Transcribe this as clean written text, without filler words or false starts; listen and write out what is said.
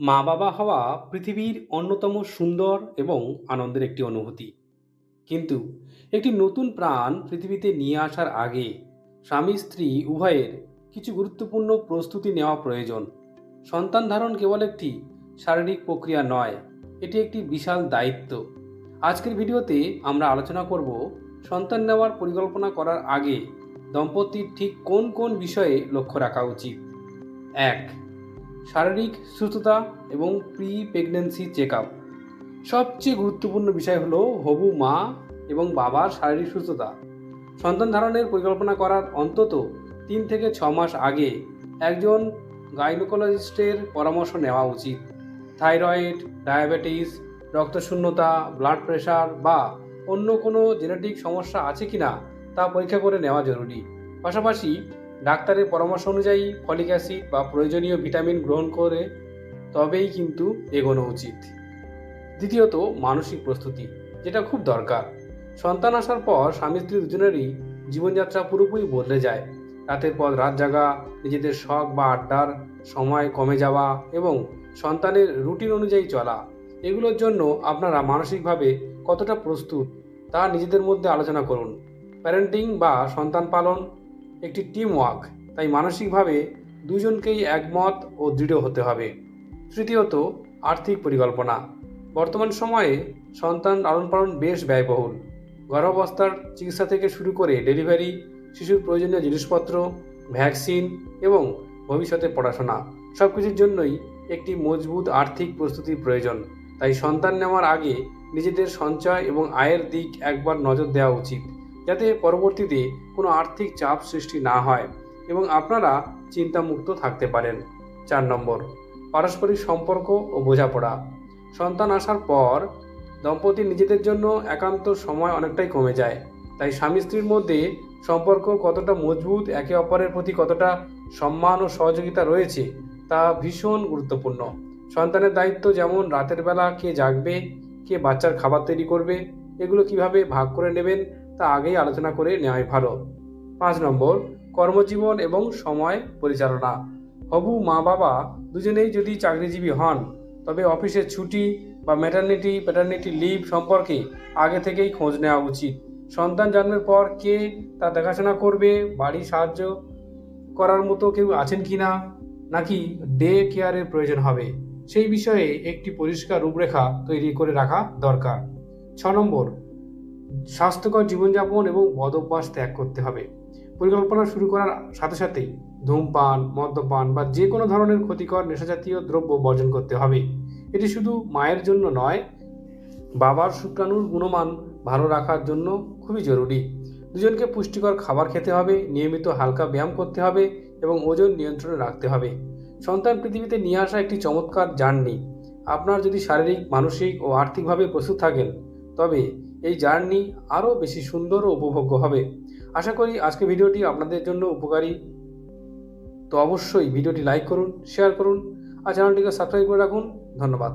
মা বাবা হওয়া পৃথিবীর অন্যতম সুন্দর এবং আনন্দের একটি অনুভূতি। কিন্তু একটি নতুন প্রাণ পৃথিবীতে নিয়ে আসার আগে স্বামী স্ত্রী উভয়ের কিছু গুরুত্বপূর্ণ প্রস্তুতি নেওয়া প্রয়োজন। সন্তান ধারণ কেবল একটি শারীরিক প্রক্রিয়া নয়, এটি একটি বিশাল দায়িত্ব। আজকের ভিডিওতে আমরা আলোচনা করব সন্তান নেওয়ার পরিকল্পনা করার আগে দম্পতির ঠিক কোন কোন বিষয়ে লক্ষ্য রাখা উচিত। ১. শারীরিক সুস্থতা এবং প্রি প্রেগন্যান্সি চেক আপ। সবচেয়ে গুরুত্বপূর্ণ বিষয় হলো হবু মা এবং বাবার শারীরিক সুস্থতা। সন্তান ধারণের পরিকল্পনা করার অন্তত 3 থেকে 6 মাস আগে একজন গাইনোকোলজিস্টের পরামর্শ নেওয়া উচিত। থাইরয়েড, ডায়াবেটিস, রক্তশূন্যতা, ব্লাড প্রেশার বা অন্য কোনো জেনেটিক সমস্যা আছে কিনা তা পরীক্ষা করে নেওয়া জরুরি। পাশাপাশি ডাক্তারের পরামর্শ অনুযায়ী ফলিক অ্যাসিড বা প্রয়োজনীয় ভিটামিন গ্রহণ করে তবেই কিন্তু এগোনো উচিত। দ্বিতীয়ত, মানসিক প্রস্তুতি, যেটা খুব দরকার। সন্তান আসার পর স্বামী স্ত্রী দুজনেরই জীবনযাত্রা পুরোপুরি বদলে যায়। রাতের পর রাত জাগা, নিজেদের শখ বা আড্ডার সময় কমে যাওয়া এবং সন্তানের রুটিন অনুযায়ী চলা, এগুলোর জন্য আপনারা মানসিকভাবে কতটা প্রস্তুত তা নিজেদের মধ্যে আলোচনা করুন। প্যারেন্টিং বা সন্তান পালন একটি টিম ওয়ার্ক, তাই মানসিকভাবে দুজনকেই একমত ও দৃঢ় হতে হবে। তৃতীয়ত, আর্থিক পরিকল্পনা। বর্তমান সময়ে সন্তান লালন পালন বেশ ব্যয়বহুল। গর্ভাবস্থার চিকিৎসা থেকে শুরু করে ডেলিভারি, শিশুর প্রয়োজনীয় জিনিসপত্র, ভ্যাকসিন এবং ভবিষ্যতে পড়াশোনা, সব কিছুর জন্যই একটি মজবুত আর্থিক প্রস্তুতির প্রয়োজন। তাই সন্তান নেওয়ার আগে নিজেদের সঞ্চয় এবং আয়ের দিক একবার নজর দেওয়া উচিত, যাতে পরবর্তীতে কোনো আর্থিক চাপ সৃষ্টি না হয় এবং আপনারা চিন্তামুক্ত থাকতে পারেন। 4 নম্বর, পারস্পরিক সম্পর্ক ও বোঝাপড়া। সন্তান আসার পর দম্পতি নিজেদের জন্য একান্ত সময় অনেকটাই কমে যায়। তাই স্বামী স্ত্রীর মধ্যে সম্পর্ক কতটা মজবুত, একে অপরের প্রতি কতটা সম্মান ও সহযোগিতা রয়েছে তা ভীষণ গুরুত্বপূর্ণ। সন্তানের দায়িত্ব, যেমন রাতের বেলা কে জাগবে, কে বাচ্চার খাবার তৈরি করবে, এগুলো কিভাবে ভাগ করে নেবেন তা আগেই আলোচনা করে নেওয়াই ভালো। 5 নম্বর, কর্মজীবন এবং সময় পরিচালনা। হবু মা বাবা দুজনেই যদি চাকরিজীবী হন, তবে অফিসের ছুটি বা প্যাটার্নিটি লিভ সম্পর্কে আগে থেকেই খোঁজ নেওয়া উচিত। সন্তান জন্মের পর কে তা দেখাশোনা করবে, বাড়ি সাহায্য করার মতো কেউ আছেন কিনা, নাকি ডে কেয়ারের প্রয়োজন হবে, সেই বিষয়ে একটি পরিষ্কার রূপরেখা তৈরি করে রাখা দরকার। 6 নম্বর, স্বাস্থ্যকর জীবনযাপন এবং বদভ্যাস ত্যাগ করতে হবে। পরিকল্পনা শুরু করার সাথে সাথেই ধূমপান, মদ্যপান বা যে কোনো ধরনের ক্ষতিকর নেশাজাতীয় দ্রব্য বর্জন করতে হবে। এটি শুধু মায়ের জন্য নয়, বাবার শুক্রাণুর গুণমান ভালো রাখার জন্য খুবই জরুরি। দুজনকে পুষ্টিকর খাবার খেতে হবে, নিয়মিত হালকা ব্যায়াম করতে হবে এবং ওজন নিয়ন্ত্রণে রাখতে হবে। সন্তান পৃথিবীতে নিয়ে আসা একটি চমৎকার জার্নি। আপনার যদি শারীরিক, মানসিক ও আর্থিকভাবে প্রস্তুত থাকেন, তবে এই জার্নি আরও বেশি সুন্দর ও উপভোগ্য হবে। আশা করি আজকের ভিডিওটি আপনাদের জন্য উপকারী। তো অবশ্যই ভিডিওটি লাইক করুন, শেয়ার করুন আর চ্যানেলটিকে সাবস্ক্রাইব করে রাখুন। ধন্যবাদ।